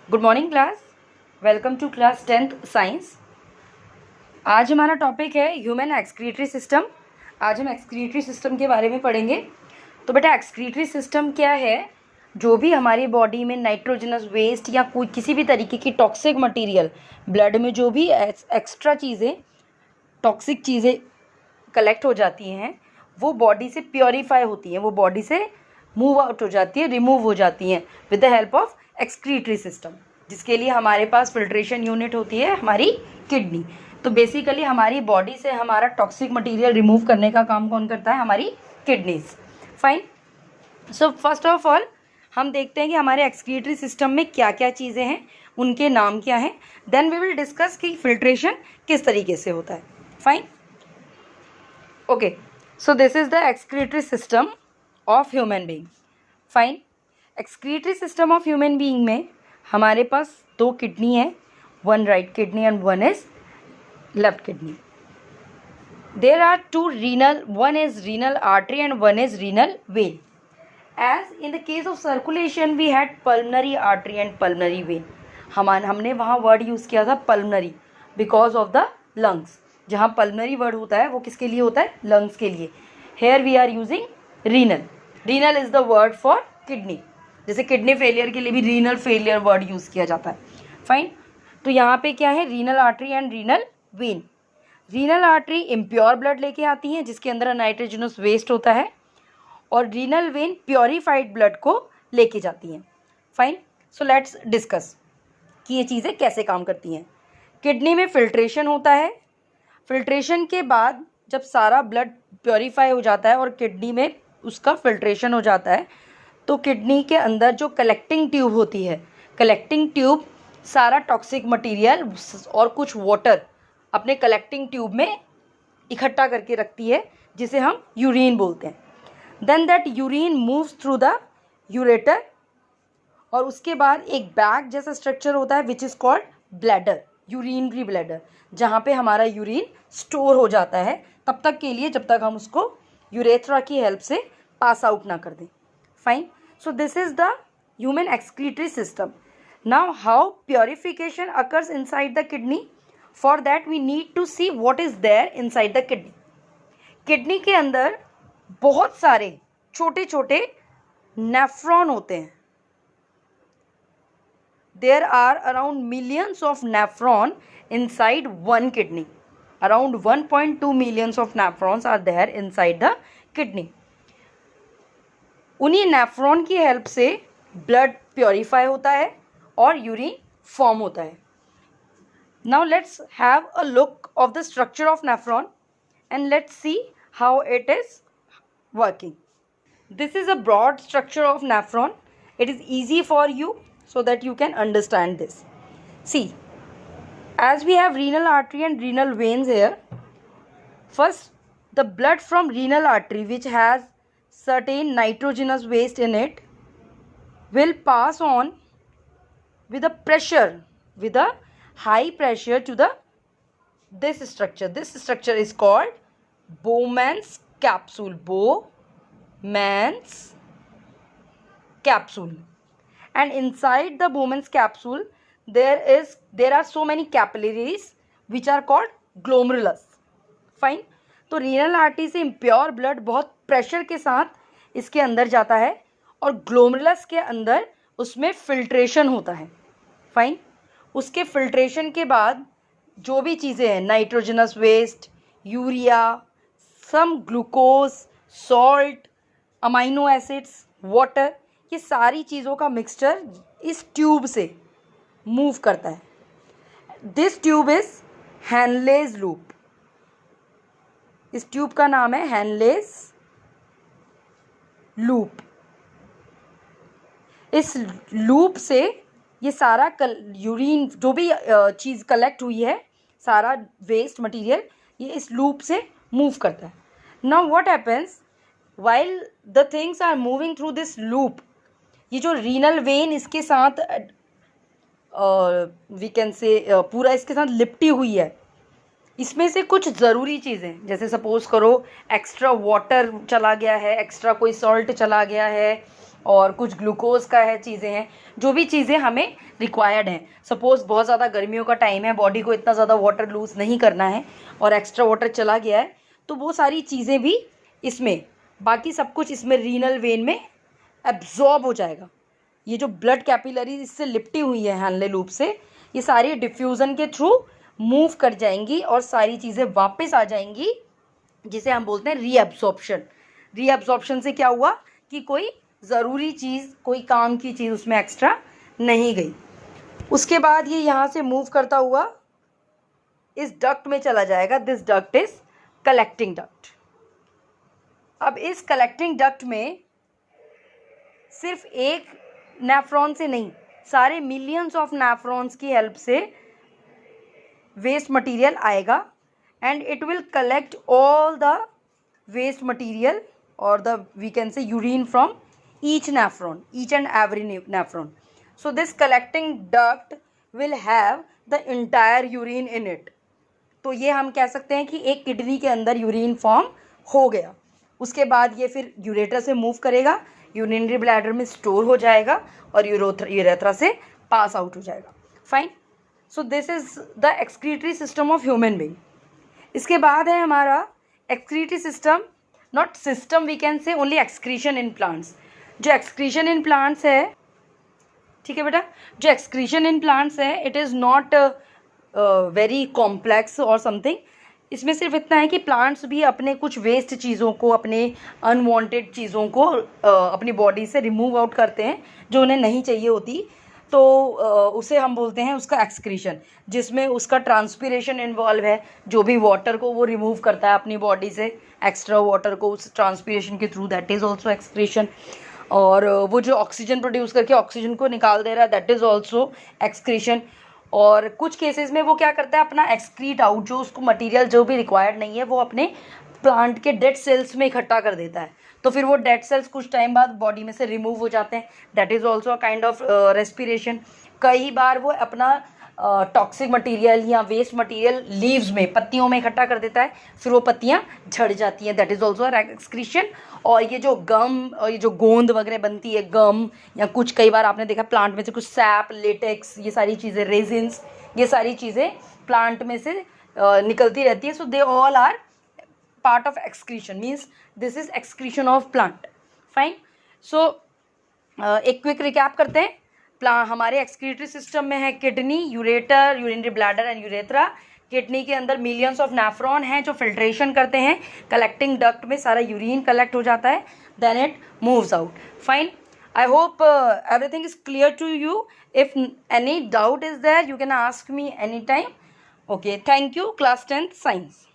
Good morning class, welcome to class 10th science. आज हमारा topic है ह्यूमन एक्सक्रीटरी सिस्टम। आज हम एक्सक्रीटरी सिस्टम के बारे में पढ़ेंगे। तो बेटा एक्सक्रीटरी सिस्टम क्या है? जो भी हमारी बॉडी में नाइट्रोजनस वेस्ट या कोई किसी भी तरीके की टॉक्सिक मटेरियल, ब्लड में जो भी एक्स्ट्रा चीज़ें, टॉक्सिक चीज़ें कलेक्ट हो जाती हैं, वो बॉडी से प्योरीफाई होती हैं, वो बॉडी से मूव आउट हो जाती है, रिमूव हो जाती हैं with the help of excretory system, जिसके लिए हमारे पास फिल्ट्रेशन यूनिट होती है, हमारी किडनी। तो बेसिकली हमारी बॉडी से हमारा टॉक्सिक मटेरियल रिमूव करने का काम कौन करता है? हमारी kidneys. Fine. So first of all हम देखते हैं कि हमारे एक्सक्रीटरी सिस्टम में क्या क्या चीज़ें हैं, उनके नाम क्या हैं। देन वी विल डिस्कस कि फिल्ट्रेशन किस तरीके से होता है। Fine. Okay, so this is the excretory system of human being. Fine. Excretory system of human being में हमारे पास दो किडनी है, one right kidney and one is left kidney. There are two renal, one is renal artery and one is renal vein. As in the case of circulation we had pulmonary artery and pulmonary when. हमने वहाँ word use किया था pulmonary because of the lungs. जहाँ pulmonary word होता है वो किसके लिए होता है? लंग्स के लिए। Here we are using renal. Renal is the word for kidney. जैसे किडनी फेलियर के लिए भी रीनल फेलियर वर्ड यूज़ किया जाता है। फाइन। तो यहाँ पे क्या है? Renal artery and renal vein. Renal artery impure blood लेके आती है जिसके अंदर नाइट्रोजनस वेस्ट होता है, और रीनल वेन प्योरीफाइड ब्लड को लेके जाती हैं। फाइन। सो लेट्स डिस्कस कि ये चीज़ें कैसे काम करती हैं। किडनी में फिल्ट्रेशन होता है। फिल्ट्रेशन के बाद जब सारा ब्लड प्योरीफाई हो जाता है और किडनी में उसका फिल्ट्रेशन हो जाता है, तो किडनी के अंदर जो कलेक्टिंग ट्यूब होती है, कलेक्टिंग ट्यूब सारा टॉक्सिक मटेरियल और कुछ वाटर अपने कलेक्टिंग ट्यूब में इकट्ठा करके रखती है, जिसे हम यूरिन बोलते हैं। Then that urine moves through the ureter, और उसके बाद एक बैग जैसा स्ट्रक्चर होता है which is called bladder, urinary bladder, जहाँ पे हमारा यूरिन स्टोर हो जाता है तब तक के लिए जब तक हम उसको यूरेथ्रा की हेल्प से पास आउट ना कर दें। Fine. So this is the human excretory system. Now how purification occurs inside the kidney? For that we need to see what is there inside the kidney. Kidney के अंदर बहुत सारे छोटे छोटे नेफ्रॉन होते हैं। There are around millions of nephron inside one kidney. Around 1.2 millions of nephrons are there inside the kidney. उन्हीं nephron की हेल्प से ब्लड प्योरीफाई होता है और यूरिन फॉर्म होता है। Now let's have a look of the structure of nephron and let's see how it is working. This is a broad structure of nephron. It is easy for you so that you can understand this. See, as we have renal artery and renal veins here, first the blood from renal artery, which has certain nitrogenous waste in it, will pass on with a pressure, with a high pressure to the this structure. This structure is called Bowman's capsule. Bowman's capsule. And inside the Bowman's capsule there are so many capillaries which are called glomerulus. Fine. तो renal artery से impure blood बहुत pressure के साथ इसके अंदर जाता है, और ग्लोमेरुलस के अंदर उसमें फिल्ट्रेशन होता है। फाइन। उसके फिल्ट्रेशन के बाद जो भी चीज़ें हैं, nitrogenous waste, urea, some glucose, salt, amino acids, water, ये सारी चीज़ों का मिक्सचर इस ट्यूब से मूव करता है। This tube is Henle's loop. इस ट्यूब का नाम है हैनलेज लूप। इस लूप से ये सारा यूरिन जो भी चीज़ कलेक्ट हुई है, सारा वेस्ट मटेरियल, ये इस लूप से मूव करता है। Now what happens while the things are moving through this loop, ये जो रीनल वेन इसके साथ वी कैन से पूरा इसके साथ लिपटी हुई है, इसमें से कुछ ज़रूरी चीज़ें, जैसे सपोज़ करो एक्स्ट्रा वाटर चला गया है, एक्स्ट्रा कोई सॉल्ट चला गया है, और कुछ ग्लूकोज का है, चीज़ें हैं, जो भी चीज़ें हमें रिक्वायर्ड हैं। सपोज़ बहुत ज़्यादा गर्मियों का टाइम है, बॉडी को इतना ज़्यादा वाटर लूज़ नहीं करना है और एक्स्ट्रा वाटर चला गया है, तो वो सारी चीज़ें भी इसमें, बाकी सब कुछ इसमें रीनल वेन में एब्जॉर्ब हो जाएगा। ये जो ब्लड कैपिलरी इससे लिपटी हुई है हैनले लूप से, ये सारी डिफ्यूज़न के थ्रू मूव कर जाएंगी और सारी चीज़ें वापस आ जाएंगी, जिसे हम बोलते हैं रीअब्जॉर्प्शन। रीअब्जॉर्प्शन से क्या हुआ कि कोई ज़रूरी चीज़, कोई काम की चीज़ उसमें एक्स्ट्रा नहीं गई। उसके बाद ये यहाँ से मूव करता हुआ इस डक्ट में चला जाएगा। This duct is collecting duct. अब इस कलेक्टिंग डक्ट में सिर्फ एक नेफ्रॉन से नहीं, सारे मिलियंस ऑफ नेफ्रॉन्स की हेल्प से वेस्ट मटेरियल आएगा and it will collect all the waste material और the we can say urine from each nephron, each and every nephron. So this collecting duct will have the entire urine in it. तो ये हम कह सकते हैं कि एक kidney के अंदर यूरिन फॉर्म हो गया। उसके बाद ये फिर यूरेटर से मूव करेगा, यूरिनरी ब्लैडर में स्टोर हो जाएगा और यूरेथ्रा से पास आउट हो जाएगा। Fine. So this is the excretory system of human being. इसके बाद है हमारा excretory system, not system, we can say only excretion in plants. जो एक्सक्रीशन इन प्लांट्स है, ठीक है बेटा, जो एक्सक्रीशन इन प्लांट्स है it is not very complex और समथिंग। इसमें सिर्फ इतना है कि प्लांट्स भी अपने कुछ वेस्ट चीज़ों को, अपने अनवांटेड चीज़ों को अपनी बॉडी से रिमूव आउट करते हैं जो उन्हें नहीं चाहिए होती, तो उसे हम बोलते हैं उसका एक्सक्रीशन, जिसमें उसका ट्रांसपीरेशन इन्वॉल्व है। जो भी वाटर को वो रिमूव करता है अपनी बॉडी से, एक्स्ट्रा वाटर को उस ट्रांसपीरेशन के through, that is also excretion. और वो जो ऑक्सीजन प्रोड्यूस करके ऑक्सीजन को निकाल दे रहा है, दैट इज़ ऑल्सो एक्सक्रीशन। और कुछ केसेस में वो क्या करता है, अपना एक्सक्रीट आउट, जो उसको मटेरियल जो भी रिक्वायर्ड नहीं है, वो अपने प्लांट के डेड सेल्स में इकट्ठा कर देता है। तो फिर वो डेड सेल्स कुछ टाइम बाद बॉडी में से रिमूव हो जाते हैं, that is also a kind of respiration. कई बार वो अपना टॉक्सिक मटेरियल या वेस्ट मटेरियल लीव्स में, पत्तियों में इकट्ठा कर देता है, फिर वो पत्तियाँ झड़ जाती हैं, दैट इज़ ऑल्सो एक्सक्रीशन। और ये जो गम और ये जो गोंद वगैरह बनती है, गम, या कुछ कई बार आपने देखा प्लांट में से कुछ सैप, लेटेक्स, ये सारी चीज़ें, रेजिन्स, ये सारी चीज़ें प्लांट में से निकलती रहती है। So they all are part of excretion, means this is excretion of plant. Fine. So एक क्विक रिकैप करते हैं। हमारे एक्सक्रीटरी सिस्टम में है kidney, ureter, urinary bladder and urethra. Kidney के अंदर मिलियंस ऑफ नेफ्रॉन हैं जो फिल्ट्रेशन करते हैं, कलेक्टिंग डक्ट में सारा यूरिन कलेक्ट हो जाता है, then it moves out. Fine. I hope everything is clear to you. If any doubt is there you can ask me any time. Okay, thank you. Class 10th science.